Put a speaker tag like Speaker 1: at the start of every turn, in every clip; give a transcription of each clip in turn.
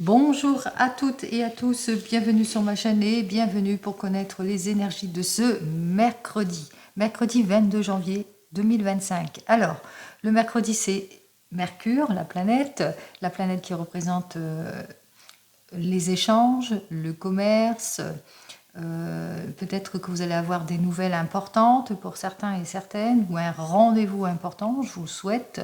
Speaker 1: Bonjour à toutes et à tous, bienvenue sur ma chaîne et bienvenue pour connaître les énergies de ce mercredi 22 janvier 2025. Alors, le mercredi c'est Mercure, la planète qui représente les échanges, le commerce. Peut-être que vous allez avoir des nouvelles importantes pour certains et certaines, ou un rendez-vous important, je vous le souhaite,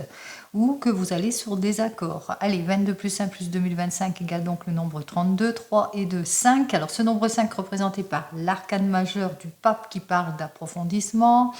Speaker 1: ou que vous allez sur des accords. Allez, 22 plus 1 plus 2025 égale donc le nombre 32, 3 et 2, 5. Alors ce nombre 5 représenté par l'arcane majeur du pape qui parle d'approfondissement,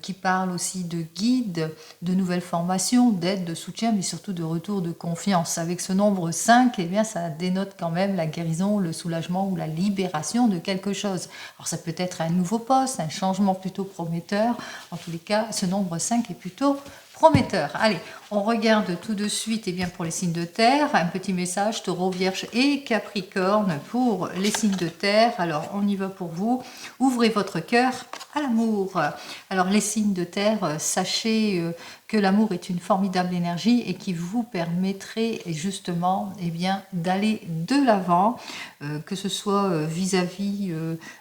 Speaker 1: qui parle aussi de guide, de nouvelles formations, d'aide, de soutien, mais surtout de retour de confiance. Avec ce nombre 5, eh bien, ça dénote quand même la guérison, le soulagement ou la libération de quelque chose. Alors ça peut être un nouveau poste, un changement plutôt prometteur. En tous les cas, ce nombre 5 est plutôt prometteur. Allez, on regarde tout de suite bien, pour les signes de terre, un petit message Taureau, Vierge et Capricorne pour les signes de terre. Alors, on y va pour vous. Ouvrez votre cœur à l'amour. Alors, les signes de terre, sachez que l'amour est une formidable énergie et qui vous permettrait justement d'aller de l'avant, que ce soit vis-à-vis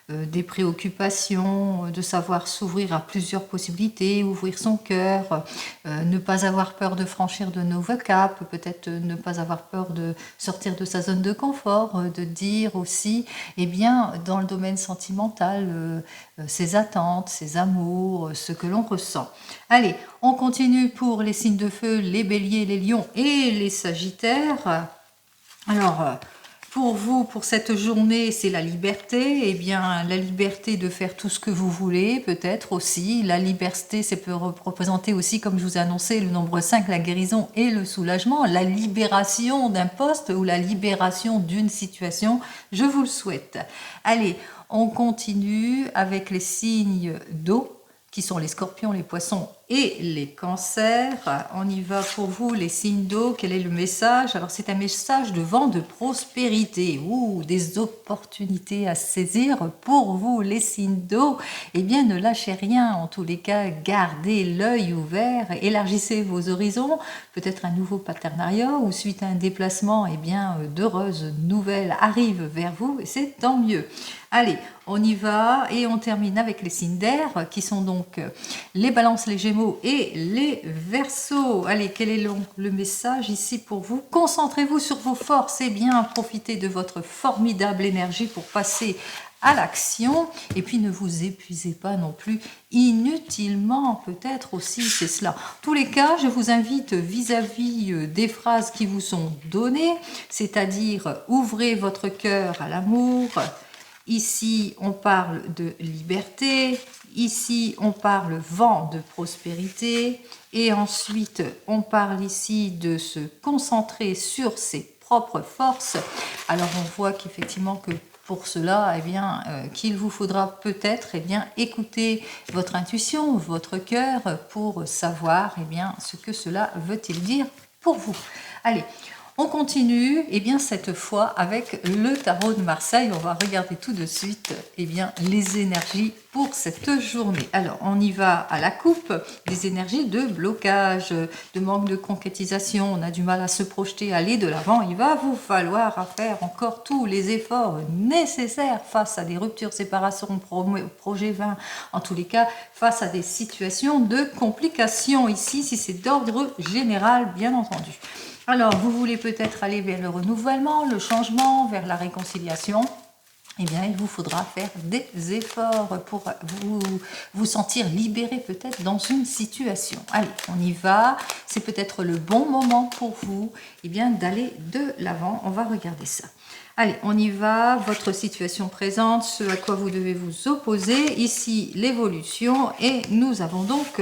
Speaker 1: des préoccupations, de savoir s'ouvrir à plusieurs possibilités, ouvrir son cœur, ne pas avoir peur de franchir de nouveaux caps, peut-être ne pas avoir peur de sortir de sa zone de confort, de dire aussi, dans le domaine sentimental, ses attentes, ses amours, ce que l'on ressent. Allez, on continue pour les signes de feu, les béliers, les lions et les sagittaires. Alors, pour vous, pour cette journée, c'est la liberté. La liberté de faire tout ce que vous voulez, peut-être aussi. La liberté, ça peut représenter aussi, comme je vous ai annoncé, le nombre 5, la guérison et le soulagement. La libération d'un poste ou la libération d'une situation, je vous le souhaite. Allez, on continue avec les signes d'eau, qui sont les scorpions, les poissons et les cancers. On y va pour vous, les signes d'eau. Quel est le message? Alors, c'est un message de vent de prospérité, ou des opportunités à saisir pour vous, les signes d'eau. Ne lâchez rien. En tous les cas, gardez l'œil ouvert, élargissez vos horizons. Peut-être un nouveau partenariat ou suite à un déplacement, d'heureuses nouvelles arrivent vers vous et c'est tant mieux. Allez, on y va et on termine avec les signes d'air qui sont donc les balances, les gémeaux et les verseaux. Allez, quel est le message ici pour vous? Concentrez-vous sur vos forces et bien profitez de votre formidable énergie pour passer à l'action et puis ne vous épuisez pas non plus inutilement, peut-être aussi, c'est cela. En tous les cas, je vous invite vis-à-vis des phrases qui vous sont données, c'est-à-dire ouvrez votre cœur à l'amour. Ici, on parle de liberté. Ici, on parle vent de prospérité. Et ensuite, on parle ici de se concentrer sur ses propres forces. Alors, on voit qu'effectivement, que pour cela, qu'il vous faudra peut-être écouter votre intuition, votre cœur, pour savoir ce que cela veut-il dire pour vous. Allez, on continue, cette fois avec le tarot de Marseille. On va regarder tout de suite, les énergies pour cette journée. Alors, on y va à la coupe, des énergies de blocage, de manque de concrétisation. On a du mal à se projeter, à aller de l'avant. Il va vous falloir faire encore tous les efforts nécessaires face à des ruptures, séparations, projet 20. En tous les cas, face à des situations de complications ici, si c'est d'ordre général, bien entendu. Alors, vous voulez peut-être aller vers le renouvellement, le changement, vers la réconciliation. Il vous faudra faire des efforts pour vous sentir libéré peut-être dans une situation. Allez, on y va. C'est peut-être le bon moment pour vous d'aller de l'avant. On va regarder ça. Allez, on y va. Votre situation présente, ce à quoi vous devez vous opposer. Ici, l'évolution. Et nous avons donc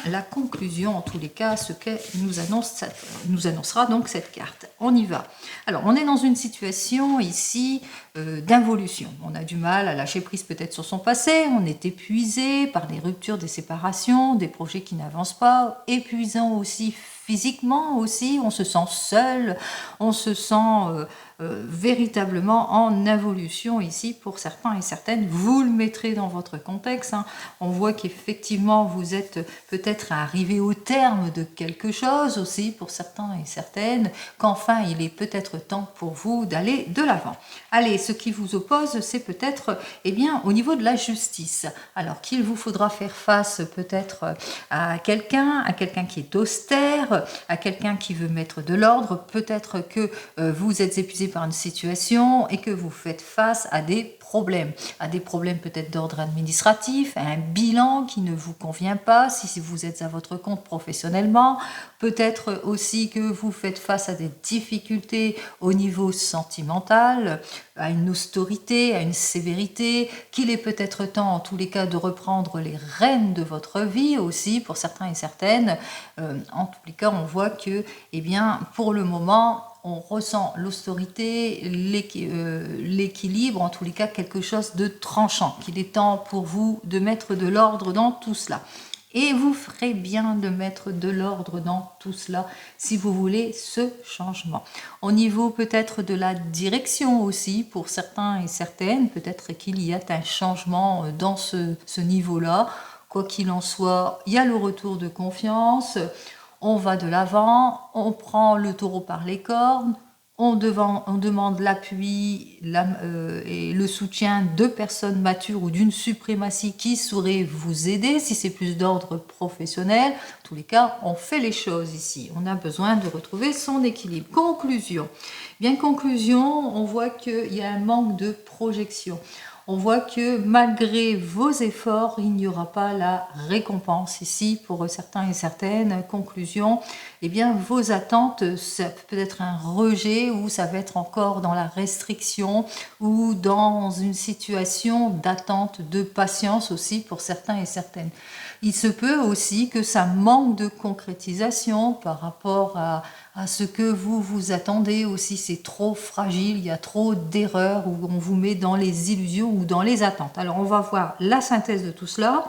Speaker 1: la conclusion, en tous les cas, ce que nous annoncera donc cette carte. On y va. Alors, on est dans une situation ici d'involution. On a du mal à lâcher prise peut-être sur son passé. On est épuisé par des ruptures, des séparations, des projets qui n'avancent pas. Épuisant aussi physiquement aussi. On se sent seul. On se sent véritablement en évolution ici pour certains et certaines. Vous le mettrez dans votre contexte, hein. On voit qu'effectivement vous êtes peut-être arrivé au terme de quelque chose aussi pour certains et certaines, qu'enfin il est peut-être temps pour vous d'aller de l'avant. Allez, ce qui vous oppose, c'est peut-être au niveau de la justice. Alors qu'il vous faudra faire face peut-être à quelqu'un qui est austère, à quelqu'un qui veut mettre de l'ordre, peut-être que vous êtes épuisé par une situation et que vous faites face à des problèmes peut-être d'ordre administratif, à un bilan qui ne vous convient pas si vous êtes à votre compte professionnellement, peut-être aussi que vous faites face à des difficultés au niveau sentimental, à une austérité, à une sévérité, qu'il est peut-être temps en tous les cas de reprendre les rênes de votre vie aussi pour certains et certaines. En tous les cas, on voit que pour le moment, on ressent l'austérité, l'équilibre, en tous les cas quelque chose de tranchant, qu'il est temps pour vous de mettre de l'ordre dans tout cela. Et vous ferez bien de mettre de l'ordre dans tout cela si vous voulez ce changement. Au niveau peut-être de la direction aussi, pour certains et certaines, peut-être qu'il y a un changement dans ce niveau-là. Quoi qu'il en soit, il y a le retour de confiance. On va de l'avant, on prend le taureau par les cornes, on demande l'appui et le soutien de personnes matures ou d'une suprématie qui saurait vous aider si c'est plus d'ordre professionnel. En tous les cas, on fait les choses ici. On a besoin de retrouver son équilibre. Conclusion. Conclusion, on voit qu'il y a un manque de projection. On voit que malgré vos efforts, il n'y aura pas la récompense ici pour certains et certaines. Conclusion, vos attentes, ça peut être un rejet ou ça va être encore dans la restriction ou dans une situation d'attente, de patience aussi pour certains et certaines. Il se peut aussi que ça manque de concrétisation par rapport à ce que vous attendez aussi. C'est trop fragile, il y a trop d'erreurs où on vous met dans les illusions ou dans les attentes. Alors on va voir la synthèse de tout cela.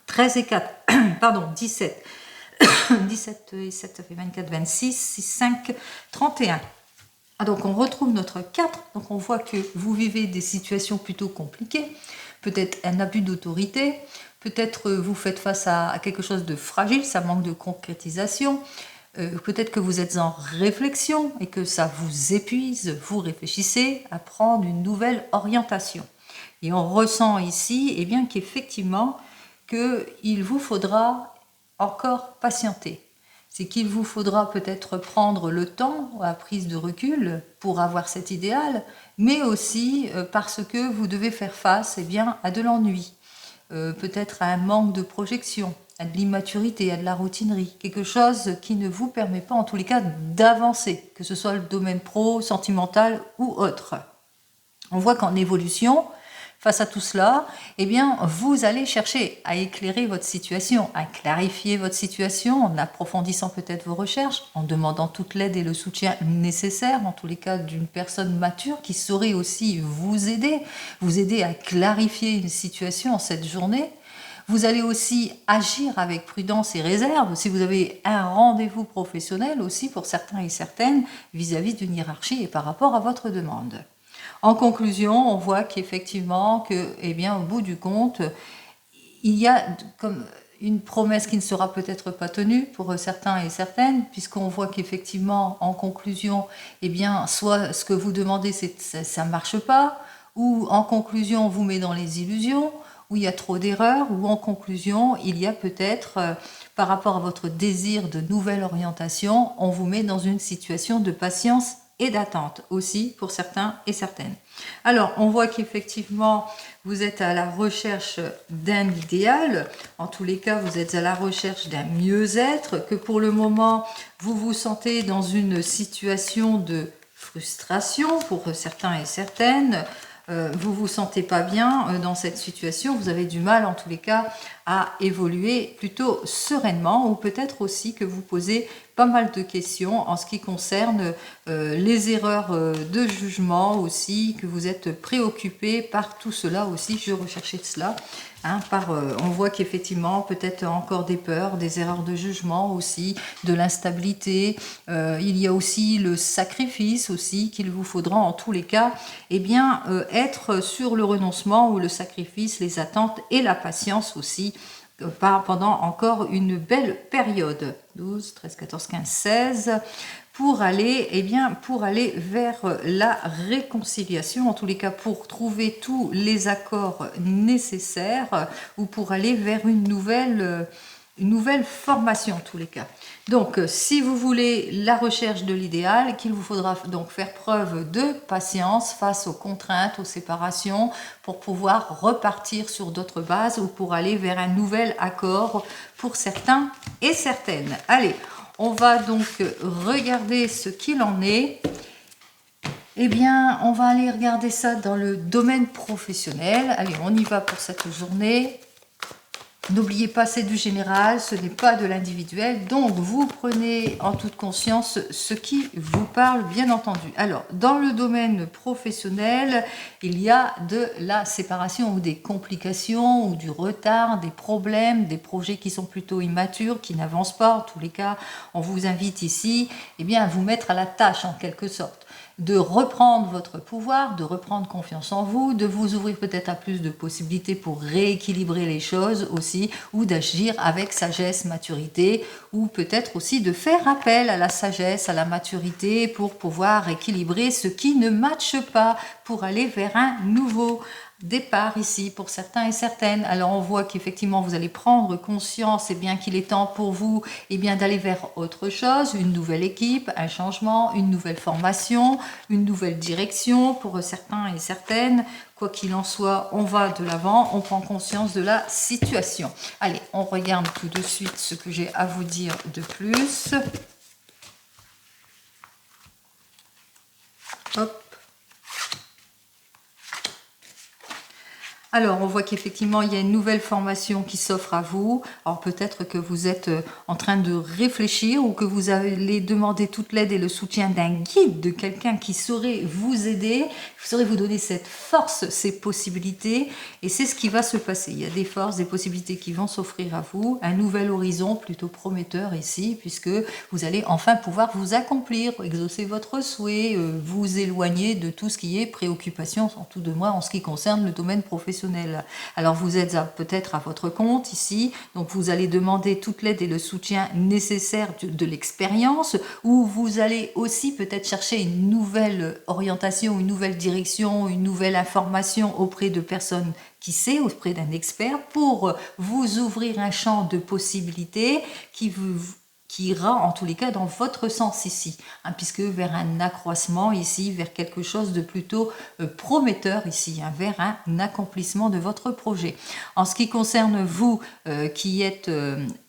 Speaker 1: 13 et 4, pardon, 17. 17 et 7, ça fait 24, 26, 6, 5, 31. Donc on retrouve notre 4, donc on voit que vous vivez des situations plutôt compliquées, peut-être un abus d'autorité, peut-être vous faites face à quelque chose de fragile, ça manque de concrétisation, peut-être que vous êtes en réflexion et que ça vous épuise, vous réfléchissez à prendre une nouvelle orientation. Et on ressent ici qu'effectivement, qu'il vous faudra encore patienter. C'est qu'il vous faudra peut-être prendre le temps, la prise de recul pour avoir cet idéal, mais aussi parce que vous devez faire face à de l'ennui, peut-être à un manque de projection, à de l'immaturité, à de la routinerie, quelque chose qui ne vous permet pas en tous les cas d'avancer, que ce soit le domaine pro, sentimental ou autre. On voit qu'en évolution, face à tout cela, vous allez chercher à éclairer votre situation, à clarifier votre situation en approfondissant peut-être vos recherches, en demandant toute l'aide et le soutien nécessaires, en tous les cas d'une personne mature qui saurait aussi vous aider à clarifier une situation en cette journée. Vous allez aussi agir avec prudence et réserve si vous avez un rendez-vous professionnel aussi pour certains et certaines vis-à-vis d'une hiérarchie et par rapport à votre demande. En conclusion, on voit qu'effectivement, au bout du compte, il y a comme une promesse qui ne sera peut-être pas tenue pour certains et certaines, puisqu'on voit qu'effectivement, en conclusion, soit ce que vous demandez, ça ne marche pas, ou en conclusion, on vous met dans les illusions, où il y a trop d'erreurs, ou en conclusion, il y a peut-être, par rapport à votre désir de nouvelle orientation, on vous met dans une situation de patience et d'attente aussi pour certains et certaines. Alors, on voit qu'effectivement, vous êtes à la recherche d'un idéal. En tous les cas, vous êtes à la recherche d'un mieux-être, que pour le moment, vous vous sentez dans une situation de frustration pour certains et certaines. Vous vous sentez pas bien dans cette situation, vous avez du mal en tous les cas à évoluer plutôt sereinement, ou peut-être aussi que vous posez pas mal de questions en ce qui concerne les erreurs de jugement aussi, que vous êtes préoccupé par tout cela aussi. Je recherchais de cela. Hein, on voit qu'effectivement, peut-être encore des peurs, des erreurs de jugement aussi, de l'instabilité. Il y a aussi le sacrifice aussi qu'il vous faudra en tous les cas, eh bien, être sur le renoncement ou le sacrifice, les attentes et la patience aussi, pendant encore une belle période. 12, 13, 14, 15, 16, pour aller, eh bien, pour aller vers la réconciliation, en tous les cas pour trouver tous les accords nécessaires, ou pour aller vers une nouvelle formation en tous les cas. Donc, si vous voulez la recherche de l'idéal, qu'il vous faudra donc faire preuve de patience face aux contraintes, aux séparations, pour pouvoir repartir sur d'autres bases ou pour aller vers un nouvel accord pour certains et certaines. Allez, on va donc regarder ce qu'il en est. Eh bien, on va aller regarder ça dans le domaine professionnel. Allez, on y va pour cette journée. N'oubliez pas, c'est du général, ce n'est pas de l'individuel. Donc, vous prenez en toute conscience ce qui vous parle, bien entendu. Alors, dans le domaine professionnel, il y a de la séparation ou des complications ou du retard, des problèmes, des projets qui sont plutôt immatures, qui n'avancent pas. En tous les cas, on vous invite ici, eh bien, à vous mettre à la tâche en quelque sorte, de reprendre votre pouvoir, de reprendre confiance en vous, de vous ouvrir peut-être à plus de possibilités pour rééquilibrer les choses aussi, ou d'agir avec sagesse, maturité, ou peut-être aussi de faire appel à la sagesse, à la maturité pour pouvoir équilibrer ce qui ne matche pas, pour aller vers un nouveau départ ici pour certains et certaines. Alors on voit qu'effectivement vous allez prendre conscience, et bien qu'il est temps pour vous, et bien d'aller vers autre chose, une nouvelle équipe, un changement, une nouvelle formation, une nouvelle direction pour certains et certaines. Quoi qu'il en soit, on va de l'avant, on prend conscience de la situation. Allez, on regarde tout de suite ce que j'ai à vous dire de plus. Hop. Alors, on voit qu'effectivement, il y a une nouvelle formation qui s'offre à vous. Alors, peut-être que vous êtes en train de réfléchir, ou que vous allez demander toute l'aide et le soutien d'un guide, de quelqu'un qui saurait vous aider, qui saurait vous donner cette force, ces possibilités. Et c'est ce qui va se passer. Il y a des forces, des possibilités qui vont s'offrir à vous. Un nouvel horizon plutôt prometteur ici, puisque vous allez enfin pouvoir vous accomplir, exaucer votre souhait, vous éloigner de tout ce qui est préoccupation, en tout de moins en ce qui concerne le domaine professionnel. Alors vous êtes peut-être à votre compte ici, donc vous allez demander toute l'aide et le soutien nécessaire de l'expérience, ou vous allez aussi peut-être chercher une nouvelle orientation, une nouvelle direction, une nouvelle information auprès de personnes qui sait, auprès d'un expert, pour vous ouvrir un champ de possibilités qui ira en tous les cas dans votre sens ici, hein, puisque vers un accroissement ici, vers quelque chose de plutôt prometteur ici, hein, vers un accomplissement de votre projet. En ce qui concerne vous qui êtes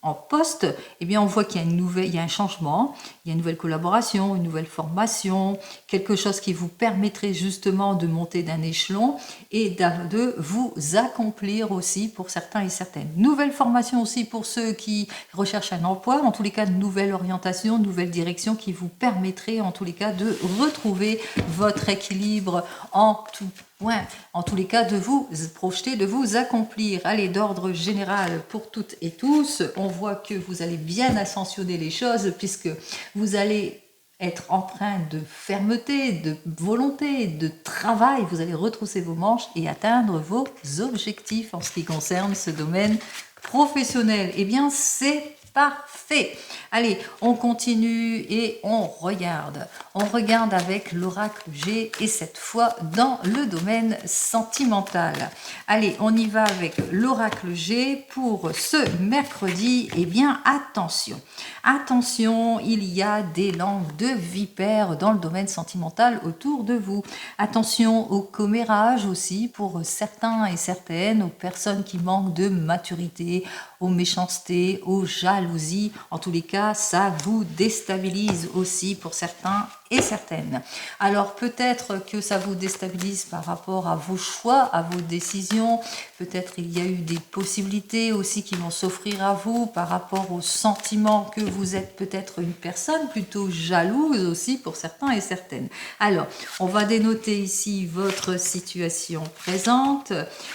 Speaker 1: en poste, eh bien on voit qu'il y a il y a un changement, il y a une nouvelle collaboration, une nouvelle formation, quelque chose qui vous permettrait justement de monter d'un échelon et de vous accomplir aussi pour certains et certaines. Nouvelle formation aussi pour ceux qui recherchent un emploi, en tous les cas de nouvelle orientation, nouvelle direction qui vous permettrait en tous les cas de retrouver votre équilibre en tout point, en tous les cas de vous projeter, de vous accomplir. Allez, d'ordre général pour toutes et tous, on voit que vous allez bien ascensionner les choses, puisque vous allez être empreint de fermeté, de volonté, de travail. Vous allez retrousser vos manches et atteindre vos objectifs en ce qui concerne ce domaine professionnel. Eh bien, c'est parfait. Allez, on continue et on regarde. On regarde avec l'oracle G, et cette fois dans le domaine sentimental. Allez, on y va avec l'oracle G pour ce mercredi. Eh bien, attention. Attention, il y a des langues de vipères dans le domaine sentimental autour de vous. Attention au commérage aussi pour certains et certaines, aux personnes qui manquent de maturité, aux méchancetés, aux jalousies. En tous les cas, ça vous déstabilise aussi pour certains et certaine. Alors peut-être que ça vous déstabilise par rapport à vos choix, à vos décisions. Peut-être il y a eu des possibilités aussi qui vont s'offrir à vous par rapport au sentiment que vous êtes peut-être une personne plutôt jalouse aussi pour certains et certaines. Alors, on va dénoter ici votre situation présente,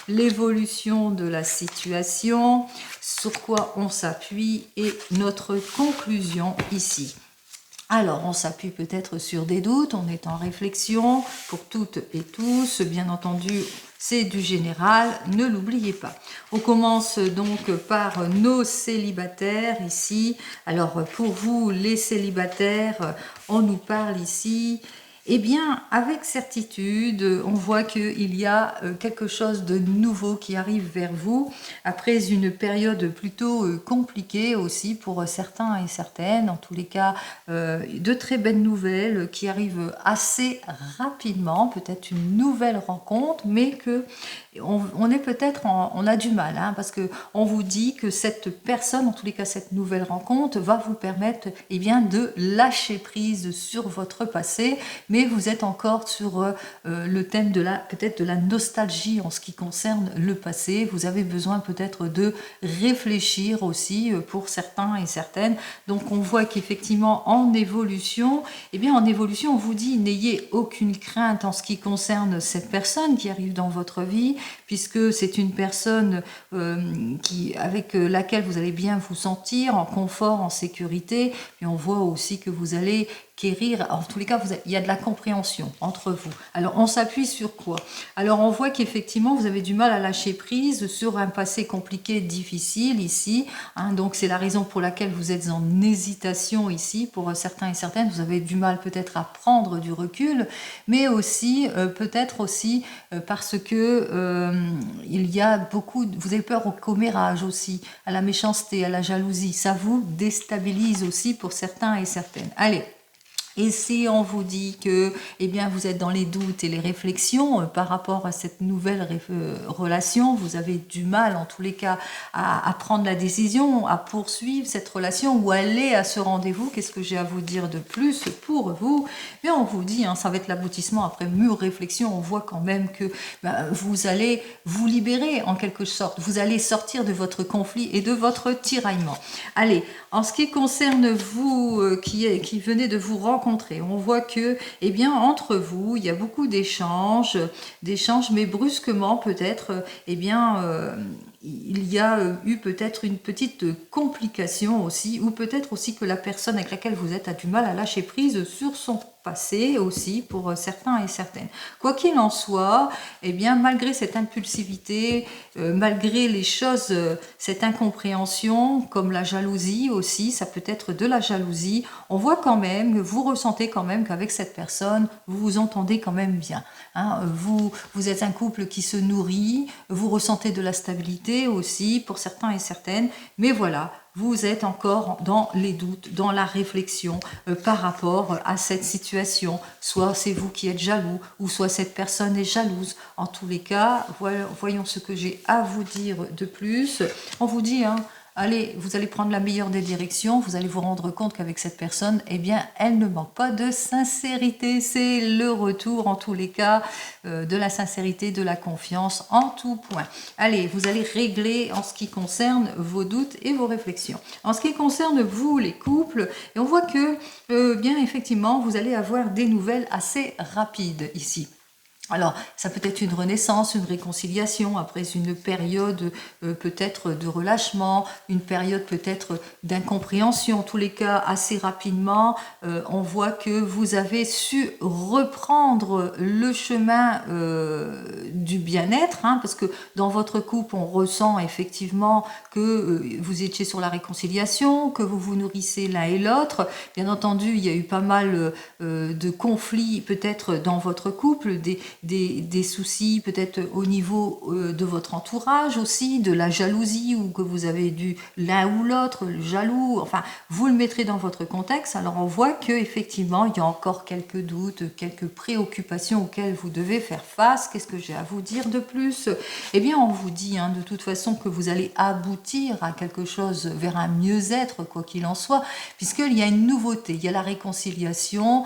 Speaker 1: l'évolution de la situation, sur quoi on s'appuie et notre conclusion ici. Alors, on s'appuie peut-être sur des doutes, on est en réflexion pour toutes et tous, bien entendu, c'est du général, ne l'oubliez pas. On commence donc par nos célibataires ici. Alors, pour vous, les célibataires, on nous parle ici. Eh bien, avec certitude, on voit qu'il y a quelque chose de nouveau qui arrive vers vous après une période plutôt compliquée aussi pour certains et certaines. En tous les cas, de très belles nouvelles qui arrivent assez rapidement, peut-être une nouvelle rencontre, mais que on est peut-être, on a du mal, hein, parce que on vous dit que cette personne, en tous les cas cette nouvelle rencontre, va vous permettre eh bien, de lâcher prise sur votre passé, mais vous êtes encore sur le thème de peut-être de la nostalgie en ce qui concerne le passé. Vous avez besoin peut-être de réfléchir aussi pour certains et certaines. Donc on voit qu'effectivement en évolution, eh bien en évolution on vous dit n'ayez aucune crainte en ce qui concerne cette personne qui arrive dans votre vie, puisque c'est une personne avec laquelle vous allez bien vous sentir en confort, en sécurité. Et on voit aussi que vous allez quérir, en tous les cas, il y a de la compréhension entre vous. Alors, on s'appuie sur quoi? Alors, on voit qu'effectivement, vous avez du mal à lâcher prise sur un passé compliqué, difficile ici. Hein, donc, c'est la raison pour laquelle vous êtes en hésitation ici. Pour certains et certaines, vous avez du mal peut-être à prendre du recul, mais aussi, peut-être aussi parce que il y a beaucoup, vous avez peur au commérage aussi, à la méchanceté, à la jalousie. Ça vous déstabilise aussi pour certains et certaines. Allez. Et si on vous dit que eh bien, vous êtes dans les doutes et les réflexions par rapport à cette nouvelle relation, vous avez du mal en tous les cas à prendre la décision, à poursuivre cette relation ou aller à ce rendez-vous, qu'est-ce que j'ai à vous dire de plus pour vous? Mais on vous dit, hein, ça va être l'aboutissement après mûre réflexion, on voit quand même que vous allez vous libérer en quelque sorte, vous allez sortir de votre conflit et de votre tiraillement. Allez, en ce qui concerne vous qui venez de vous rencontrer, on voit que, eh bien, entre vous, il y a beaucoup d'échanges, mais brusquement, peut-être, eh bien, il y a eu peut-être une petite complication aussi, ou peut-être aussi que la personne avec laquelle vous êtes a du mal à lâcher prise sur son passé aussi pour certains et certaines. Quoi qu'il en soit, eh bien, malgré cette impulsivité, malgré les choses, cette incompréhension, comme la jalousie aussi, ça peut être de la jalousie, on voit quand même, vous ressentez quand même qu'avec cette personne, vous vous entendez quand même bien. Hein. Vous êtes un couple qui se nourrit, vous ressentez de la stabilité aussi pour certains et certaines, mais voilà, vous êtes encore dans les doutes, dans la réflexion par rapport à cette situation. Soit c'est vous qui êtes jaloux, ou soit cette personne est jalouse. En tous les cas, voyons ce que j'ai à vous dire de plus. On vous dit, hein, allez, vous allez prendre la meilleure des directions, vous allez vous rendre compte qu'avec cette personne, eh bien, elle ne manque pas de sincérité. C'est le retour, en tous les cas, de la sincérité, de la confiance, en tout point. Allez, vous allez régler en ce qui concerne vos doutes et vos réflexions. En ce qui concerne vous, les couples, et on voit que, bien, effectivement, vous allez avoir des nouvelles assez rapides ici. Alors, ça peut être une renaissance, une réconciliation après une période peut-être de relâchement, une période peut-être d'incompréhension. En tous les cas, assez rapidement, on voit que vous avez su reprendre le chemin du bien-être, hein, parce que dans votre couple, on ressent effectivement que vous étiez sur la réconciliation, que vous vous nourrissez l'un et l'autre. Bien entendu, il y a eu pas mal de conflits peut-être dans votre couple, des soucis peut-être au niveau de votre entourage aussi, de la jalousie, ou que vous avez dû l'un ou l'autre, le jaloux, enfin, vous le mettrez dans votre contexte. Alors on voit que effectivement il y a encore quelques doutes, quelques préoccupations auxquelles vous devez faire face. Qu'est-ce que j'ai à vous dire de plus? Eh bien, on vous dit de toute façon que vous allez aboutir à quelque chose vers un mieux-être, quoi qu'il en soit, puisqu'il y a une nouveauté, il y a la réconciliation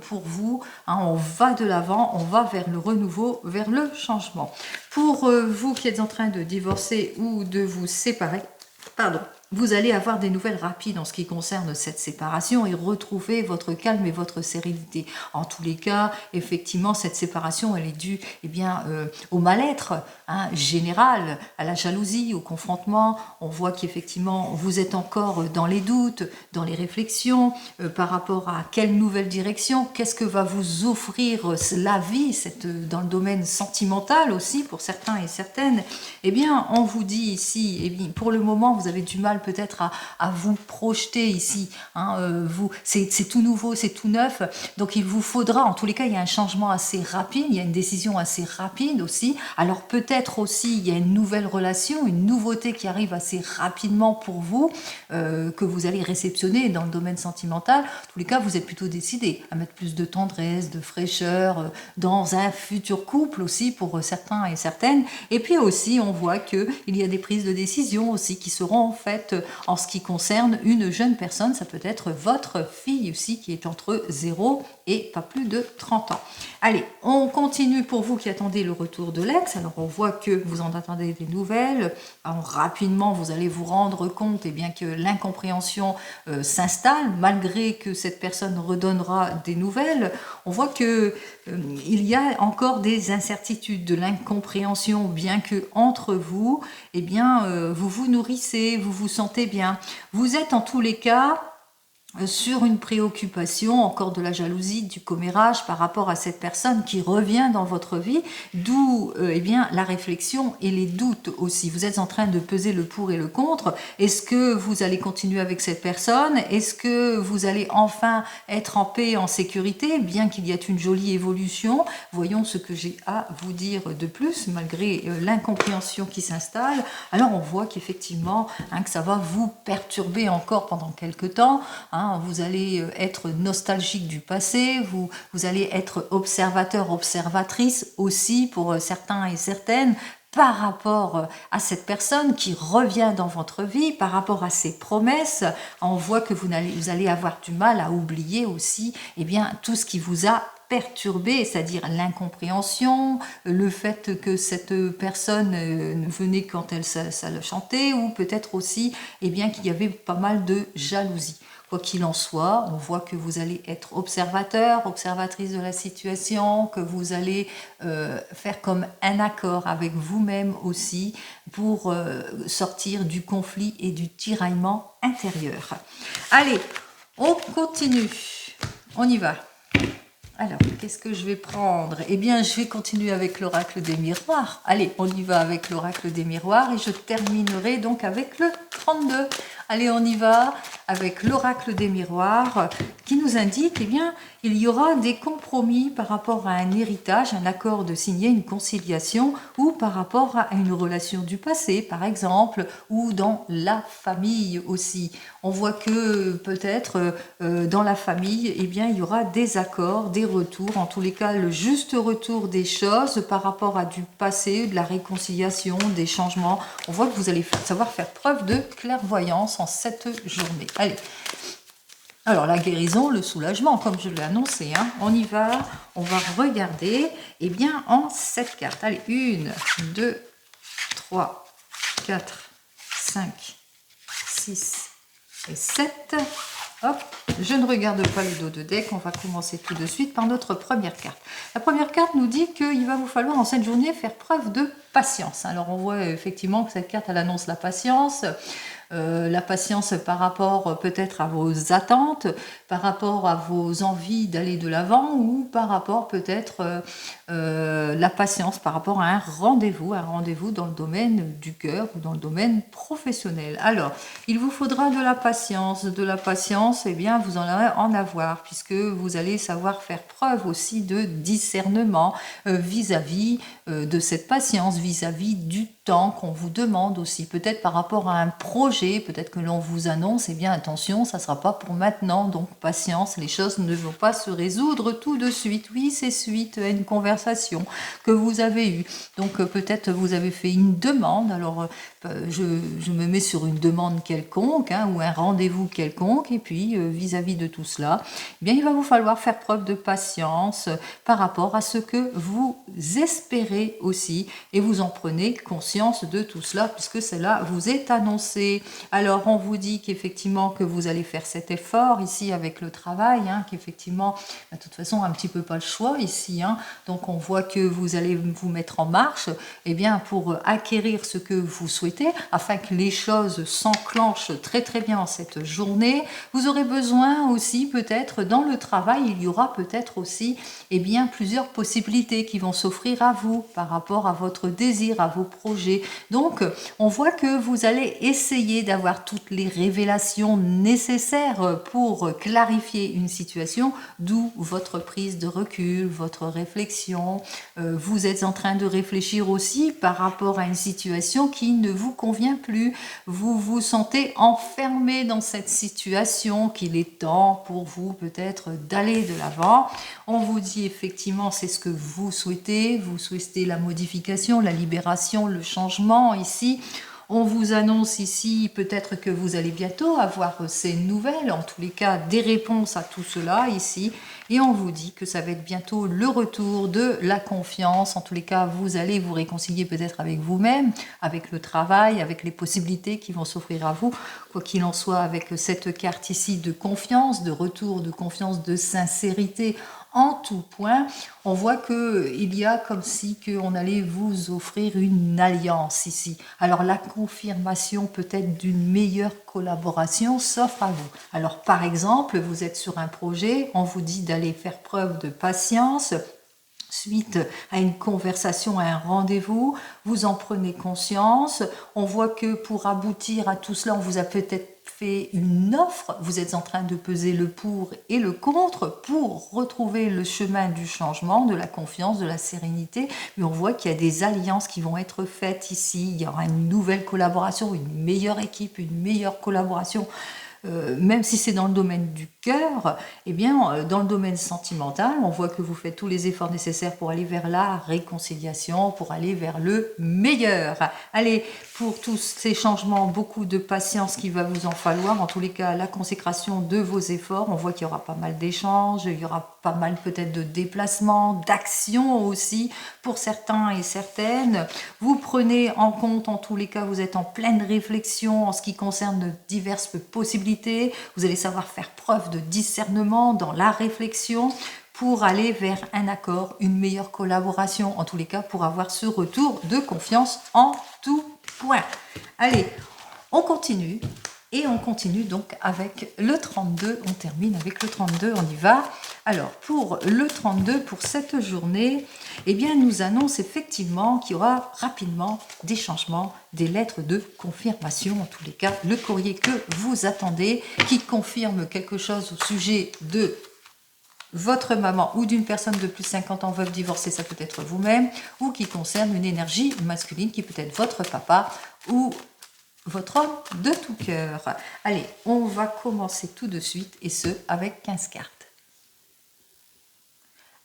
Speaker 1: pour vous. On va de l'avant, on va vers le renouveau, vers le changement. Pour vous qui êtes en train de divorcer ou de vous séparer, pardon, vous allez avoir des nouvelles rapides en ce qui concerne cette séparation et retrouver votre calme et votre sérénité. En tous les cas, effectivement, cette séparation, elle est due au mal-être général, à la jalousie, au confrontement. On voit qu'effectivement, vous êtes encore dans les doutes, dans les réflexions par rapport à quelle nouvelle direction, qu'est-ce que va vous offrir la vie, dans le domaine sentimental aussi, pour certains et certaines. Eh bien, on vous dit ici, pour le moment, vous avez du mal peut-être à vous projeter ici. C'est tout nouveau, c'est tout neuf. Donc, il vous faudra, en tous les cas, il y a un changement assez rapide, il y a une décision assez rapide aussi. Alors, peut-être aussi, il y a une nouvelle relation, une nouveauté qui arrive assez rapidement pour vous, que vous allez réceptionner dans le domaine sentimental. En tous les cas, vous êtes plutôt décidé à mettre plus de tendresse, de fraîcheur dans un futur couple aussi pour certains et certaines. Et puis aussi, on voit qu'il y a des prises de décision aussi qui seront faites en ce qui concerne une jeune personne. Ça peut être votre fille aussi qui est entre 0 et pas plus de 30 ans. Allez, on continue pour vous qui attendez le retour de l'ex. Alors on voit que vous en attendez des nouvelles. Alors, rapidement, vous allez vous rendre compte que l'incompréhension s'installe malgré que cette personne redonnera des nouvelles. On voit que il y a encore des incertitudes, de l'incompréhension, bien que entre vous, vous vous nourrissez, vous vous sentez bien. Vous êtes en tous les cas sur une préoccupation, encore de la jalousie, du commérage par rapport à cette personne qui revient dans votre vie, d'où la réflexion et les doutes aussi. Vous êtes en train de peser le pour et le contre. Est-ce que vous allez continuer avec cette personne? Est-ce que vous allez enfin être en paix, en sécurité, bien qu'il y ait une jolie évolution? Voyons ce que j'ai à vous dire de plus, malgré l'incompréhension qui s'installe. Alors on voit qu'effectivement, que ça va vous perturber encore pendant quelques temps. Vous allez être nostalgique du passé, vous allez être observateur, observatrice aussi pour certains et certaines par rapport à cette personne qui revient dans votre vie, par rapport à ses promesses. On voit que vous allez avoir du mal à oublier aussi tout ce qui vous a perturbé, c'est-à-dire l'incompréhension, le fait que cette personne venait quand ça le chantait, ou peut-être aussi qu'il y avait pas mal de jalousie. Quoi qu'il en soit, on voit que vous allez être observateur, observatrice de la situation, que vous allez faire comme un accord avec vous-même aussi pour sortir du conflit et du tiraillement intérieur. Allez, on continue. On y va. Alors, qu'est-ce que je vais prendre? Je vais continuer avec l'oracle des miroirs. Allez, on y va avec l'oracle des miroirs et je terminerai donc avec le 32. Allez, on y va avec l'oracle des miroirs qui nous indique il y aura des compromis par rapport à un héritage, un accord de signer, une conciliation, ou par rapport à une relation du passé, par exemple, ou dans la famille aussi. On voit que peut-être dans la famille, il y aura des accords, des retours, en tous les cas le juste retour des choses par rapport à du passé, de la réconciliation, des changements. On voit que vous allez savoir faire preuve de clairvoyance en cette journée. Allez. Alors, la guérison, le soulagement, comme je l'ai annoncé, on y va, on va regarder, en 7 cartes. Allez, 1, 2, 3, 4, 5, 6 et 7. Hop, je ne regarde pas le dos de deck, on va commencer tout de suite par notre première carte. La première carte nous dit qu'il va vous falloir en cette journée faire preuve de patience. Alors, on voit effectivement que cette carte, elle annonce la patience. la patience par rapport peut-être à vos attentes, par rapport à vos envies d'aller de l'avant ou par rapport peut-être la patience par rapport à un rendez-vous dans le domaine du cœur ou dans le domaine professionnel. Alors, il vous faudra de la patience, eh bien vous en allez en avoir puisque vous allez savoir faire preuve aussi de discernement vis-à-vis de cette patience, vis-à-vis du temps qu'on vous demande aussi, peut-être par rapport à un projet, peut-être que l'on vous annonce, eh bien attention, ça ne sera pas pour maintenant, donc patience, les choses ne vont pas se résoudre tout de suite. Oui, c'est suite à une conversation que vous avez eue. Donc peut-être vous avez fait une demande, alors je me mets sur une demande quelconque hein, ou un rendez-vous quelconque, et puis vis-à-vis de tout cela, eh bien il va vous falloir faire preuve de patience par rapport à ce que vous espérez aussi, et vous en prenez conscience de tout cela puisque cela vous est annoncé. Alors on vous dit qu'effectivement que vous allez faire cet effort ici avec le travail, hein, qu'effectivement de toute façon un petit peu pas le choix ici, hein, donc on voit que vous allez vous mettre en marche eh bien, pour acquérir ce que vous souhaitez afin que les choses s'enclenchent très très bien en cette journée. Vous aurez besoin aussi peut-être dans le travail, il y aura peut-être aussi eh bien, plusieurs possibilités qui vont s'offrir à vous par rapport à votre désir, à vos projets. Donc, on voit que vous allez essayer d'avoir toutes les révélations nécessaires pour clarifier une situation, d'où votre prise de recul, votre réflexion. Vous êtes en train de réfléchir aussi par rapport à une situation qui ne vous convient plus. Vous vous sentez enfermé dans cette situation, qu'il est temps pour vous peut-être d'aller de l'avant. On vous dit effectivement c'est ce que vous souhaitez la modification, la libération, le changement ici. On vous annonce ici peut-être que vous allez bientôt avoir ces nouvelles, en tous les cas des réponses à tout cela ici. Et on vous dit que ça va être bientôt le retour de la confiance. En tous les cas, vous allez vous réconcilier peut-être avec vous-même, avec le travail, avec les possibilités qui vont s'offrir à vous. Quoi qu'il en soit, avec cette carte ici de confiance, de retour de confiance, de sincérité, en tout point, on voit qu'il y a comme si on allait vous offrir une alliance ici. Alors la confirmation peut-être d'une meilleure collaboration s'offre à vous. Alors par exemple, vous êtes sur un projet, on vous dit d'aller faire preuve de patience. Suite à une conversation, à un rendez-vous, vous en prenez conscience. On voit que pour aboutir à tout cela, on vous a peut-être fait une offre, vous êtes en train de peser le pour et le contre pour retrouver le chemin du changement, de la confiance, de la sérénité. Mais on voit qu'il y a des alliances qui vont être faites ici. Il y aura une nouvelle collaboration, une meilleure équipe, une meilleure collaboration. Même si c'est dans le domaine du cœur, eh bien, dans le domaine sentimental, on voit que vous faites tous les efforts nécessaires pour aller vers la réconciliation, pour aller vers le meilleur. Allez, pour tous ces changements, beaucoup de patience qu'il va vous en falloir. En tous les cas, la consécration de vos efforts, on voit qu'il y aura pas mal d'échanges, il y aura pas mal peut-être de déplacements, d'actions aussi pour certains et certaines. Vous prenez en compte, en tous les cas, vous êtes en pleine réflexion en ce qui concerne diverses possibilités. Vous allez savoir faire preuve de discernement dans la réflexion pour aller vers un accord, une meilleure collaboration, en tous les cas pour avoir ce retour de confiance en tout point. Allez, on continue. Et on continue donc avec le 32, on termine avec le 32, on y va. Alors pour le 32, pour cette journée, eh bien nous annonce effectivement qu'il y aura rapidement des changements, des lettres de confirmation, en tous les cas le courrier que vous attendez, qui confirme quelque chose au sujet de votre maman ou d'une personne de plus de 50 ans veuve divorcée, ça peut être vous-même, ou qui concerne une énergie masculine qui peut être votre papa ou votre homme de tout cœur. Allez, on va commencer tout de suite et ce avec 15 cartes.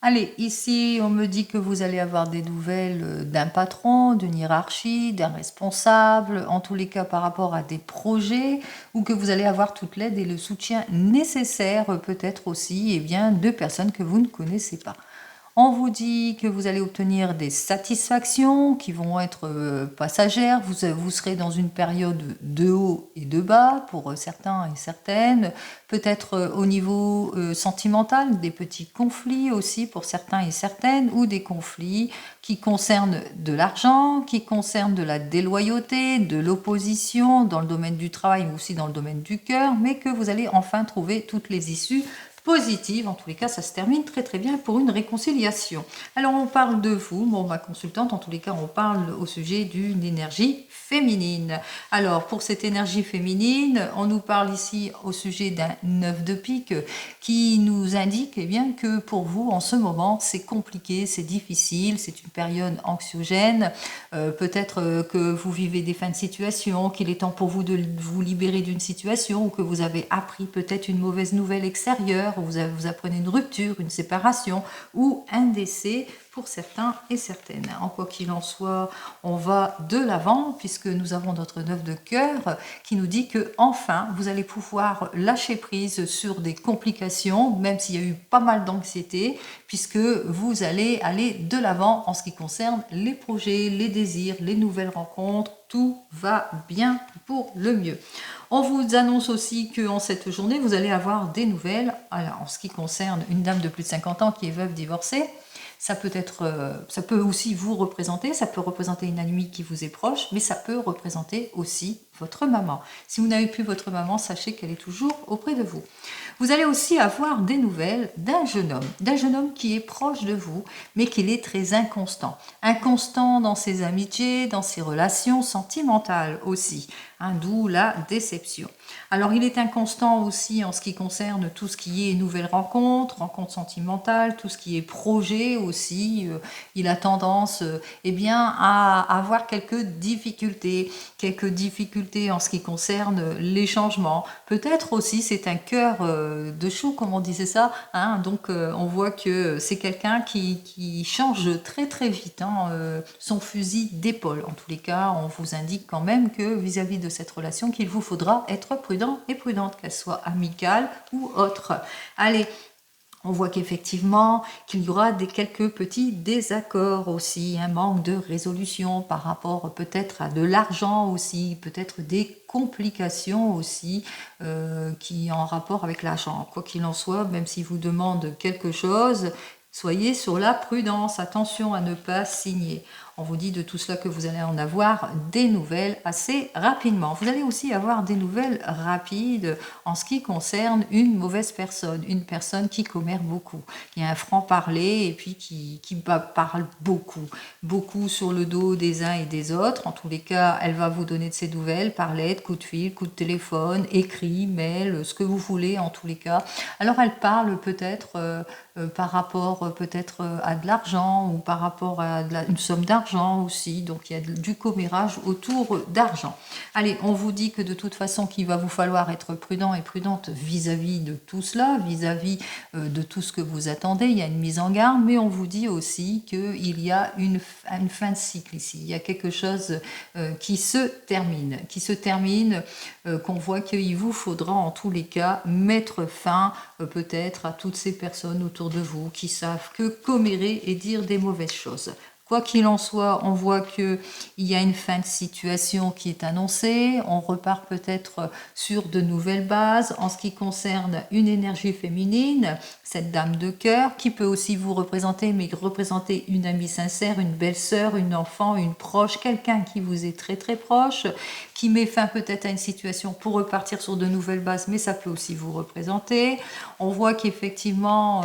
Speaker 1: Allez, ici on me dit que vous allez avoir des nouvelles d'un patron, d'une hiérarchie, d'un responsable, en tous les cas par rapport à des projets, ou que vous allez avoir toute l'aide et le soutien nécessaire peut-être aussi de personnes que vous ne connaissez pas. On vous dit que vous allez obtenir des satisfactions qui vont être passagères. Vous serez dans une période de haut et de bas pour certains et certaines. Peut-être au niveau sentimental, des petits conflits aussi pour certains et certaines, ou des conflits qui concernent de l'argent, qui concernent de la déloyauté, de l'opposition dans le domaine du travail, mais aussi dans le domaine du cœur, mais que vous allez enfin trouver toutes les issues positive. En tous les cas, ça se termine très très bien pour une réconciliation. Alors on parle de vous, bon, ma consultante, en tous les cas on parle au sujet d'une énergie féminine. Alors pour cette énergie féminine, on nous parle ici au sujet d'un 9 de pique qui nous indique eh bien, que pour vous en ce moment c'est compliqué, c'est difficile, c'est une période anxiogène, peut-être que vous vivez des fins de situation, qu'il est temps pour vous de vous libérer d'une situation, ou que vous avez appris peut-être une mauvaise nouvelle extérieure, vous apprenez une rupture, une séparation ou un décès pour certains et certaines. En quoi qu'il en soit, on va de l'avant puisque nous avons notre 9 de cœur qui nous dit que enfin vous allez pouvoir lâcher prise sur des complications, même s'il y a eu pas mal d'anxiété, puisque vous allez aller de l'avant en ce qui concerne les projets, les désirs, les nouvelles rencontres. Tout va bien pour le mieux. On vous annonce aussi qu'en cette journée, vous allez avoir des nouvelles. Alors, en ce qui concerne une dame de plus de 50 ans qui est veuve divorcée, ça peut aussi vous représenter, ça peut représenter une amie qui vous est proche, mais ça peut représenter aussi votre maman. Si vous n'avez plus votre maman, sachez qu'elle est toujours auprès de vous. Vous allez aussi avoir des nouvelles d'un jeune homme qui est proche de vous, mais qui est très inconstant. Inconstant dans ses amitiés, dans ses relations sentimentales aussi, d'où la déception. Alors il est inconstant aussi en ce qui concerne tout ce qui est nouvelles rencontres sentimentales, tout ce qui est projet aussi. Il a tendance à avoir quelques difficultés en ce qui concerne les changements. Peut-être aussi c'est un cœur de chou, comme on disait ça. Donc on voit que c'est quelqu'un qui change très très vite son fusil d'épaule. En tous les cas, on vous indique quand même que vis-à-vis de cette relation, qu'il vous faudra être prudent et prudente, qu'elle soit amicale ou autre. Allez, on voit qu'effectivement, qu'il y aura quelques petits désaccords aussi, un manque de résolution par rapport peut-être à de l'argent aussi, peut-être des complications aussi qui en rapport avec l'argent. Quoi qu'il en soit, même s'il vous demande quelque chose, soyez sur la prudence, attention à ne pas signer. On vous dit de tout cela que vous allez en avoir des nouvelles assez rapidement. Vous allez aussi avoir des nouvelles rapides en ce qui concerne une mauvaise personne, une personne qui commère beaucoup, qui a un franc-parler et puis qui parle beaucoup sur le dos des uns et des autres. En tous les cas, elle va vous donner de ses nouvelles par lettre, coup de fil, coup de téléphone, écrit, mail, ce que vous voulez en tous les cas. Alors elle parle peut-être par rapport peut-être à de l'argent ou par rapport à une somme d'argent aussi, donc il y a du commérage autour d'argent. Allez, on vous dit que de toute façon qu'il va vous falloir être prudent et prudente vis-à-vis de tout cela, vis-à-vis de tout ce que vous attendez, il y a une mise en garde, mais on vous dit aussi qu'il y a une fin de cycle ici, il y a quelque chose qui se termine, qu'on voit qu'il vous faudra en tous les cas mettre fin peut-être à toutes ces personnes autour de vous qui savent que commérer et dire des mauvaises choses. Quoi qu'il en soit, on voit qu'il y a une fin de situation qui est annoncée. On repart peut-être sur de nouvelles bases en ce qui concerne une énergie féminine, cette dame de cœur, qui peut aussi vous représenter, mais représenter une amie sincère, une belle-sœur, une enfant, une proche, quelqu'un qui vous est très très proche, qui met fin peut-être à une situation pour repartir sur de nouvelles bases, mais ça peut aussi vous représenter. On voit qu'effectivement,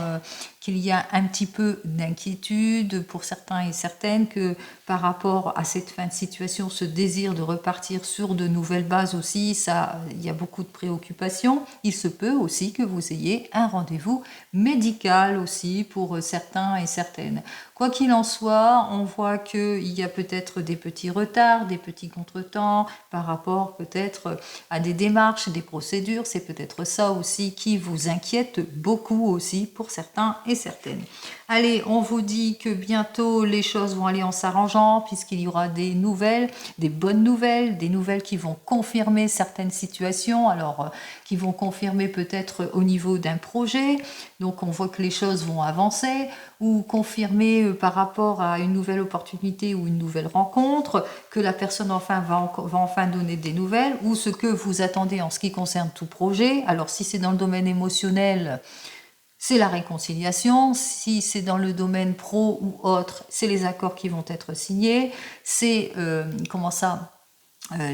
Speaker 1: qu'il y a un petit peu d'inquiétude pour certains et certaines, que par rapport à cette fin de situation, ce désir de repartir sur de nouvelles bases aussi, il y a beaucoup de préoccupations. Il se peut aussi que vous ayez un rendez-vous médical aussi pour certains et certaines. Quoi qu'il en soit, on voit qu'il y a peut-être des petits retards, des petits contretemps par rapport peut-être à des démarches, des procédures. C'est peut-être ça aussi qui vous inquiète beaucoup aussi pour certains et certaines. Allez, on vous dit que bientôt les choses vont aller en s'arrangeant puisqu'il y aura des nouvelles, des bonnes nouvelles, des nouvelles qui vont confirmer certaines situations, alors qui vont confirmer peut-être au niveau d'un projet. Donc on voit que les choses vont avancer ou confirmer par rapport à une nouvelle opportunité ou une nouvelle rencontre, que la personne enfin va enfin donner des nouvelles, ou ce que vous attendez en ce qui concerne tout projet. Alors si c'est dans le domaine émotionnel, c'est la réconciliation. Si c'est dans le domaine pro ou autre, c'est les accords qui vont être signés. C'est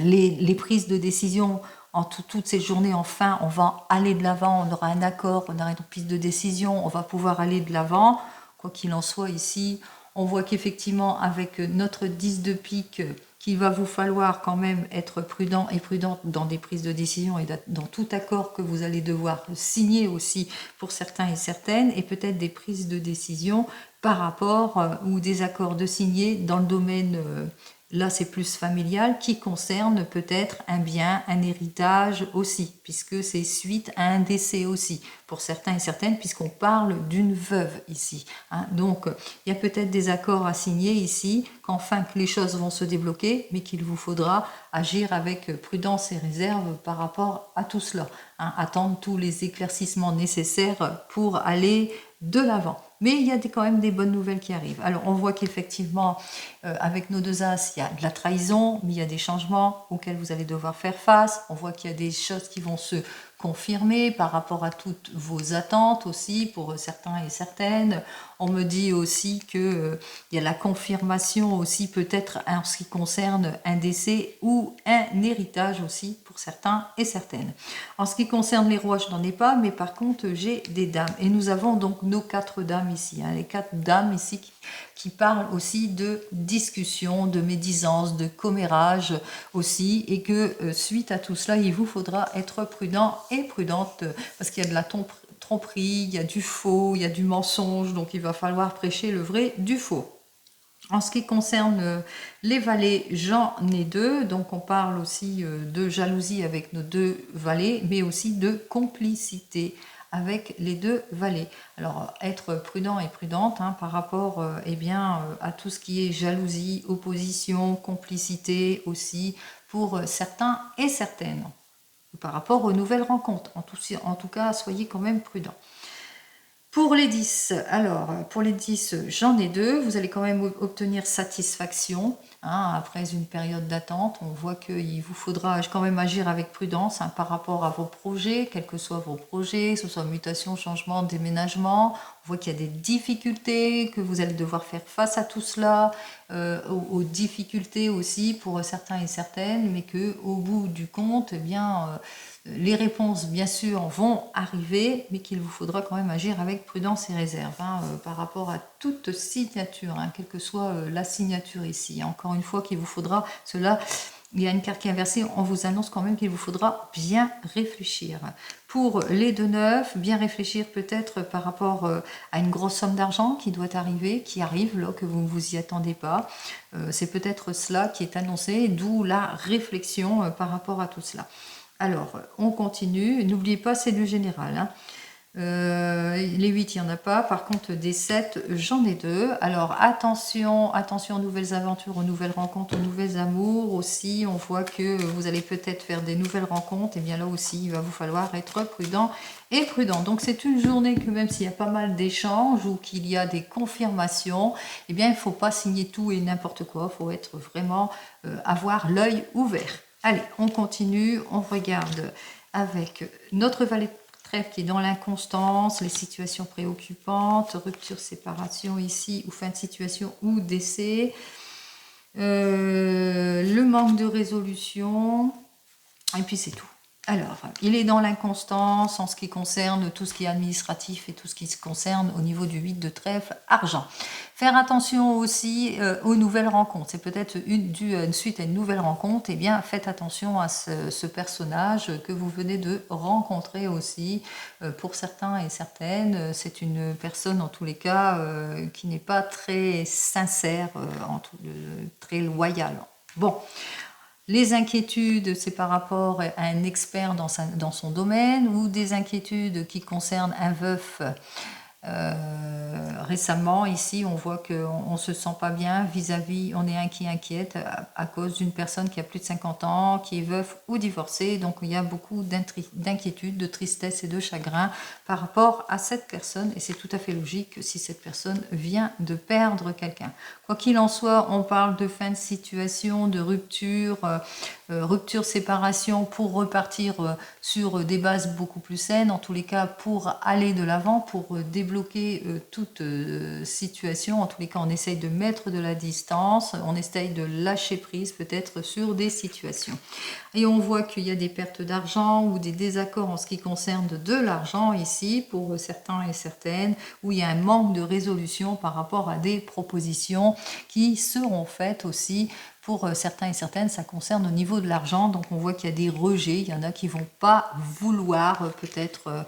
Speaker 1: les prises de décision en toutes ces journées. Enfin, on va aller de l'avant, on aura un accord, on aura une prise de décision, on va pouvoir aller de l'avant. Quoi qu'il en soit, ici, on voit qu'effectivement, avec notre 10 de pique, qu'il va vous falloir quand même être prudent et prudente dans des prises de décision et dans tout accord que vous allez devoir signer aussi pour certains et certaines, et peut-être des prises de décision par rapport ou des accords de signer dans le domaine là c'est plus familial, qui concerne peut-être un bien, un héritage aussi, puisque c'est suite à un décès aussi, pour certains et certaines, puisqu'on parle d'une veuve ici. Hein. Donc, il y a peut-être des accords à signer ici, qu'enfin que les choses vont se débloquer, mais qu'il vous faudra agir avec prudence et réserve par rapport à tout cela. Hein. Attendre tous les éclaircissements nécessaires pour aller de l'avant. Mais il y a quand même des bonnes nouvelles qui arrivent. Alors, on voit qu'effectivement, avec nos deux as, il y a de la trahison, mais il y a des changements auxquels vous allez devoir faire face. On voit qu'il y a des choses qui vont se confirmer par rapport à toutes vos attentes aussi, pour certains et certaines. On me dit aussi que il y a la confirmation aussi peut-être en ce qui concerne un décès ou un héritage aussi pour certains et certaines. En ce qui concerne les rois, je n'en ai pas, mais par contre j'ai des dames. Et nous avons donc nos 4 dames ici, hein, les 4 dames ici qui parlent aussi de discussion, de médisance, de commérage aussi, et que suite à tout cela, il vous faudra être prudent et prudente, parce qu'il y a de la tromperie, il y a du faux, il y a du mensonge, donc il va falloir prêcher le vrai du faux. En ce qui concerne les valets, j'en ai 2, donc on parle aussi de jalousie avec nos 2 valets, mais aussi de complicité avec les 2 valets. Alors être prudent et prudente hein, par rapport à tout ce qui est jalousie, opposition, complicité aussi pour certains et certaines. Par rapport aux nouvelles rencontres, en tout cas, soyez quand même prudents. Pour les 10, alors pour les 10, j'en ai 2. Vous allez quand même obtenir satisfaction hein, après une période d'attente. On voit qu'il vous faudra quand même agir avec prudence hein, par rapport à vos projets, quels que soient vos projets, que ce soit mutation, changement, déménagement. On voit qu'il y a des difficultés, que vous allez devoir faire face à tout cela, aux difficultés aussi pour certains et certaines, mais qu'au bout du compte, eh bien les réponses, bien sûr, vont arriver, mais qu'il vous faudra quand même agir avec prudence et réserve hein, par rapport à toute signature, hein, quelle que soit la signature ici. Encore une fois, qu'il vous faudra cela. Il y a une carte qui est inversée, on vous annonce quand même qu'il vous faudra bien réfléchir. Pour les 2-9, bien réfléchir peut-être par rapport à une grosse somme d'argent qui doit arriver, qui arrive là, que vous ne vous y attendez pas. C'est peut-être cela qui est annoncé, d'où la réflexion par rapport à tout cela. Alors, on continue. N'oubliez pas, c'est du général. Hein. Les 8, il n'y en a pas. Par contre, des 7, j'en ai 2. Alors, attention, attention aux nouvelles aventures, aux nouvelles rencontres, aux nouvelles amours. Aussi, on voit que vous allez peut-être faire des nouvelles rencontres. Et bien là aussi, il va vous falloir être prudent et prudent. Donc, c'est une journée que même s'il y a pas mal d'échanges ou qu'il y a des confirmations, eh bien, il ne faut pas signer tout et n'importe quoi. Il faut être vraiment, avoir l'œil ouvert. Allez, on continue, on regarde avec notre valet de trèfle qui est dans l'inconstance, les situations préoccupantes, rupture, séparation ici, ou fin de situation, ou décès. Le manque de résolution, et puis c'est tout. Alors, il est dans l'inconstance en ce qui concerne tout ce qui est administratif et tout ce qui se concerne au niveau du 8 de trèfle, argent. Faire attention aussi aux nouvelles rencontres. C'est peut-être dû à une suite à une nouvelle rencontre. Eh bien, faites attention à ce personnage que vous venez de rencontrer aussi. Pour certains et certaines, c'est une personne en tous les cas qui n'est pas très sincère, très loyale. Bon. Les inquiétudes, c'est par rapport à un expert dans son domaine ou des inquiétudes qui concernent un veuf. Récemment, ici, on voit qu'on ne se sent pas bien vis-à-vis, on est inquiète à cause d'une personne qui a plus de 50 ans, qui est veuf ou divorcée. Donc, il y a beaucoup d'inquiétude, de tristesse et de chagrin par rapport à cette personne. Et c'est tout à fait logique si cette personne vient de perdre quelqu'un. Quoi qu'il en soit, on parle de fin de situation, de rupture, séparation pour repartir sur des bases beaucoup plus saines, en tous les cas pour aller de l'avant, pour débloquer toute situation. En tous les cas, on essaye de mettre de la distance, on essaye de lâcher prise peut-être sur des situations. Et on voit qu'il y a des pertes d'argent ou des désaccords en ce qui concerne de l'argent ici, pour certains et certaines, où il y a un manque de résolution par rapport à des propositions qui seront faites aussi. Pour certains et certaines, ça concerne au niveau de l'argent. Donc, on voit qu'il y a des rejets. Il y en a qui ne vont pas vouloir peut-être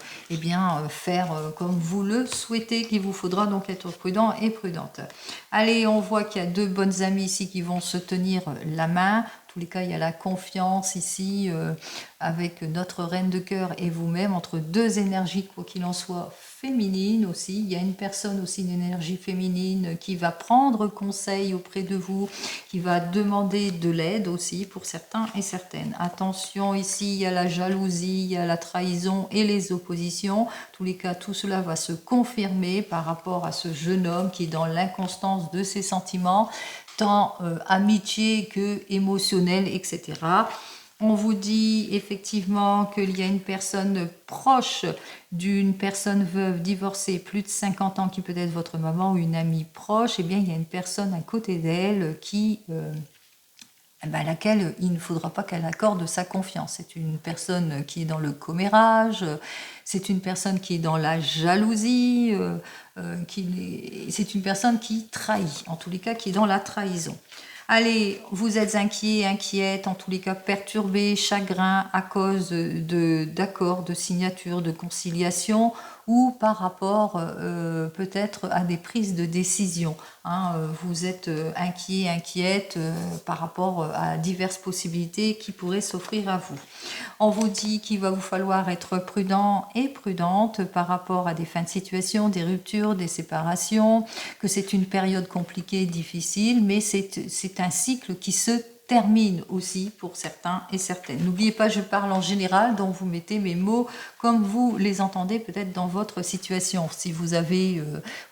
Speaker 1: faire comme vous le souhaitez, qu'il vous faudra donc être prudent et prudente. Allez, on voit qu'il y a deux bonnes amies ici qui vont se tenir la main. En tous les cas, il y a la confiance ici avec notre reine de cœur et vous-même, entre deux énergies, quoi qu'il en soit, féminine aussi. Il y a une personne aussi, une énergie féminine qui va prendre conseil auprès de vous, qui va demander de l'aide aussi pour certains et certaines. Attention, ici, il y a la jalousie, il y a la trahison et les oppositions. En tous les cas, tout cela va se confirmer par rapport à ce jeune homme qui est dans l'inconstance de ses sentiments, tant amitié que émotionnel, etc. On vous dit effectivement qu'il y a une personne proche d'une personne veuve divorcée, plus de 50 ans, qui peut être votre maman ou une amie proche. Eh bien, il y a une personne à côté d'elle qui... à laquelle il ne faudra pas qu'elle accorde sa confiance. C'est une personne qui est dans le commérage, c'est une personne qui est dans la jalousie, c'est une personne qui trahit, en tous les cas qui est dans la trahison. Allez, vous êtes inquiet, inquiète, en tous les cas perturbé, chagrin à cause d'accords, de signatures, de conciliation ou par rapport peut-être à des prises de décision. Vous êtes inquiet, inquiète par rapport à diverses possibilités qui pourraient s'offrir à vous. On vous dit qu'il va vous falloir être prudent et prudente par rapport à des fins de situation, des ruptures, des séparations, que c'est une période compliquée, difficile, mais c'est un cycle qui se termine aussi pour certains et certaines. N'oubliez pas, je parle en général, donc vous mettez mes mots comme vous les entendez peut-être dans votre situation. Si vous avez,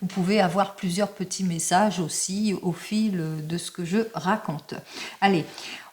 Speaker 1: vous pouvez avoir plusieurs petits messages aussi au fil de ce que je raconte. Allez,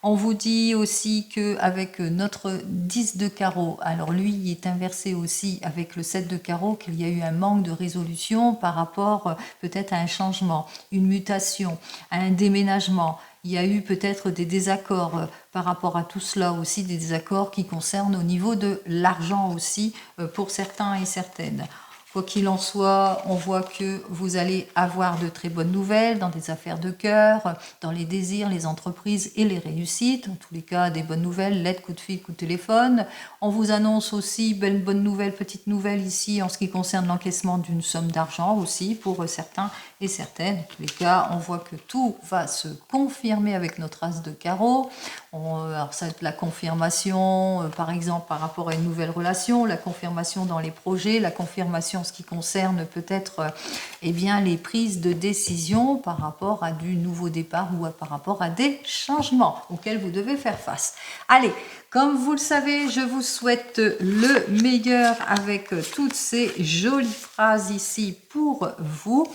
Speaker 1: on vous dit aussi qu'avec notre 10 de carreau, alors lui il est inversé aussi avec le 7 de carreau, qu'il y a eu un manque de résolution par rapport peut-être à un changement, une mutation, à un déménagement. Il y a eu peut-être des désaccords par rapport à tout cela aussi, des désaccords qui concernent au niveau de l'argent aussi pour certains et certaines. Quoi qu'il en soit, on voit que vous allez avoir de très bonnes nouvelles dans des affaires de cœur, dans les désirs, les entreprises et les réussites. En tous les cas, des bonnes nouvelles, lettres, coup de fil, coup de téléphone. On vous annonce aussi une bonne nouvelle, petite nouvelle ici en ce qui concerne l'encaissement d'une somme d'argent aussi pour certains et certaines. En tous les cas, on voit que tout va se confirmer avec notre as de carreau. Alors ça va être la confirmation, par exemple, par rapport à une nouvelle relation, la confirmation dans les projets, la confirmation en ce qui concerne peut-être les prises de décision par rapport à du nouveau départ ou par rapport à des changements auxquels vous devez faire face. Allez, comme vous le savez, je vous souhaite le meilleur avec toutes ces jolies phrases ici pour vous.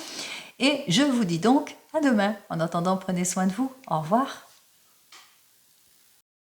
Speaker 1: Et je vous dis donc à demain. En attendant, prenez soin de vous. Au revoir.